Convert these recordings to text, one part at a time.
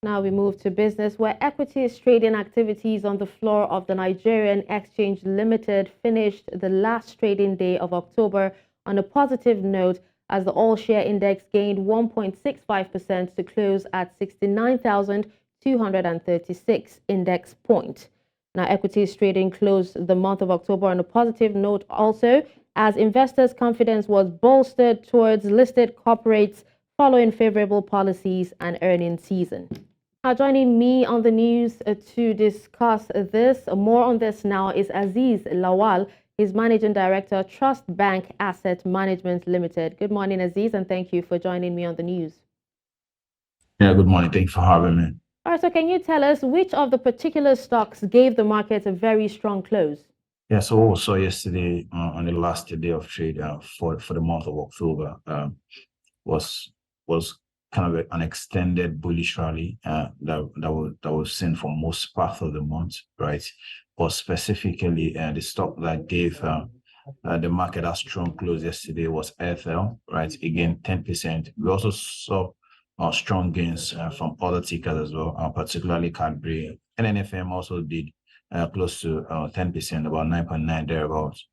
Now we move to business, where equities trading activities on the floor of the Nigerian Exchange Limited finished the last trading day of October on a positive note as the all-share index gained 1.65% to close at 69,236 index point. Now, equities trading closed the month of October on a positive note also, as investors' confidence was bolstered towards listed corporates following favorable policies and earnings season. Joining me on the news to discuss this, more on this now, is Azeez Lawal. He's Managing Director, TrustBanc Asset Management Limited. Good morning, Azeez, and thank you for joining me on the news. Yeah, good morning. Thank you for having me. All right, so can you tell us which of the particular stocks gave the market a very strong close? Yeah, so what we saw yesterday on the last day of trade for the month of October was was kind of an extended bullish rally that was seen for most part of the month, right? But specifically, the stock that gave the market a strong close yesterday was FL, right? Again, 10%. We also saw strong gains from other tickers as well, particularly Cadbury. NNFM also did close to 10%, about 9.9 thereabouts.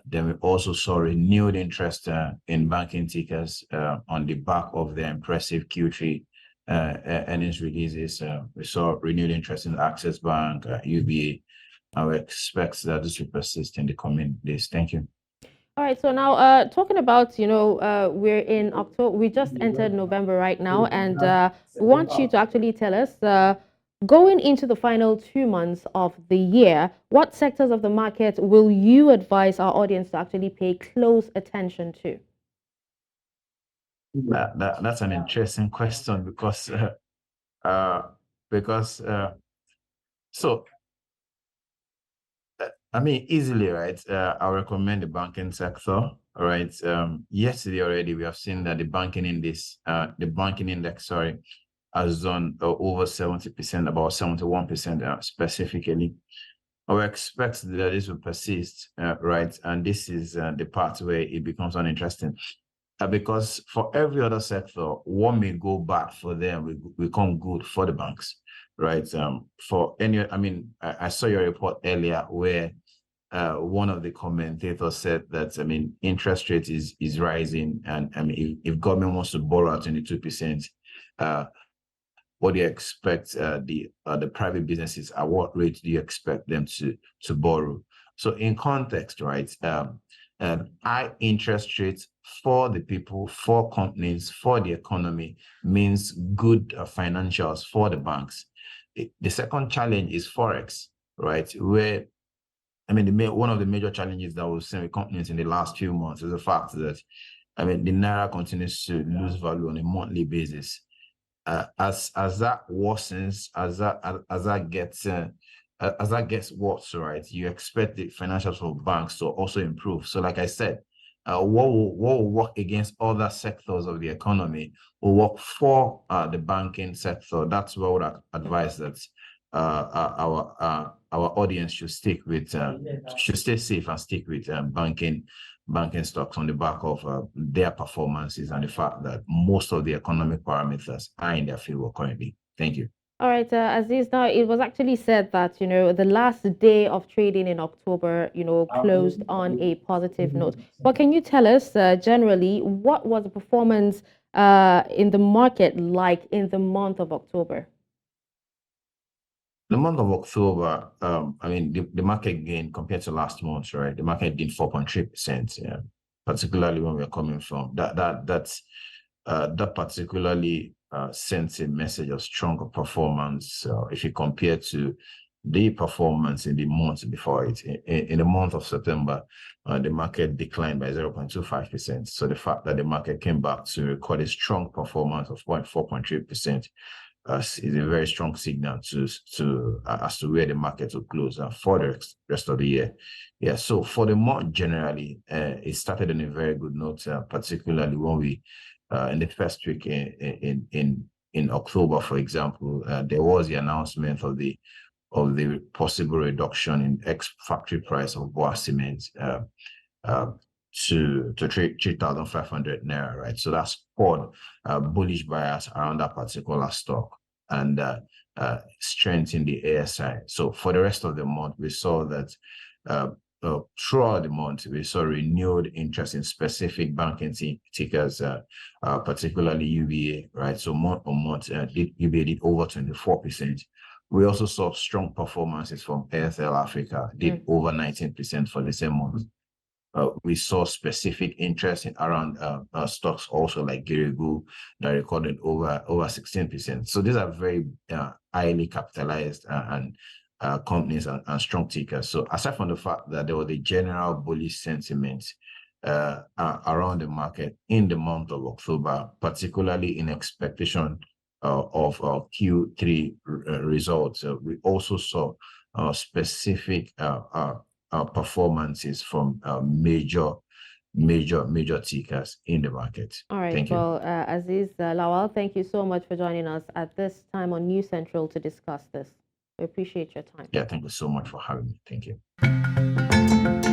Then we also saw renewed interest in banking tickers on the back of the impressive Q3 earnings releases. We saw renewed interest in Access Bank, UBA. I would expect that this will persist in the coming days. Thank you. All right, so now talking about, we're in October, we just entered November right now, and we want you to actually tell us, going into the final 2 months of the year, what sectors of the market will you advise our audience to actually pay close attention to? That's an interesting question because uh, because so I mean, easily, right? I recommend the banking sector, right? Yesterday already, we have seen that the banking index, sorry, has done over 70%, about 71% specifically. I would expect that this will persist, right? And this is the part where it becomes uninteresting. Because for every other sector, what may go bad for them will become good for the banks, right? For any, I mean, I saw your report earlier where one of the commentators said that, I mean, interest rate is rising, and I mean, if government wants to borrow at 22%, what do you expect the private businesses, at what rate do you expect them to borrow? So in context, right, high interest rates for the people, for companies, for the economy means good financials for the banks. The second challenge is Forex, right, where I mean, one of the major challenges that we've seen with companies in the last few months is the fact that, I mean, the Naira continues to lose value on a monthly basis. As that worsens, as that gets worse, right, you expect the financials for banks to also improve. So, like I said, what will work against other sectors of the economy will work for the banking sector. That's what I would advise that our audience should stick with, should stay safe and stick with banking stocks on the back of their performances and the fact that most of the economic parameters are in their favor currently. Thank you. All right, Aziz, now it was actually said that, the last day of trading in October, closed on a positive note. But can you tell us, generally, what was the performance in the market like in the month of October? The month of October, I mean, the market gained compared to last month, right? The market gained 4.3%, particularly when we're coming from that particularly sends a message of stronger performance if you compare to the performance in the months before it. In the month of September, the market declined by 0.25%. So the fact that the market came back to record a strong performance of 4.3% is a very strong signal as to where the market will close for the rest of the year. Yeah, so for the month generally, it started on a very good note, particularly when we in the first week in October, for example, there was the announcement of the possible reduction in ex-factory price of Boa cement to 3,500 naira, right? So that's poured bullish bias around that particular stock. and strength in the ASI. So for the rest of the month, we saw that throughout the month, we saw renewed interest in specific banking tickers, particularly UBA, right? So month on month, UBA did over 24%. We also saw strong performances from ASL Africa, did over 19% for the same month. We saw specific interest in around stocks also like Girigu that recorded over 16%. So these are very highly capitalized and companies and strong tickers. So aside from the fact that there was a general bullish sentiment around the market in the month of October, particularly in expectation of Q3 results, we also saw specific performances from major tickers in the market. All right. Thank you. Well, Azeez, Lawal, thank you so much for joining us at this time on News Central to discuss this. We appreciate your time. Yeah, thank you so much for having me. Thank you.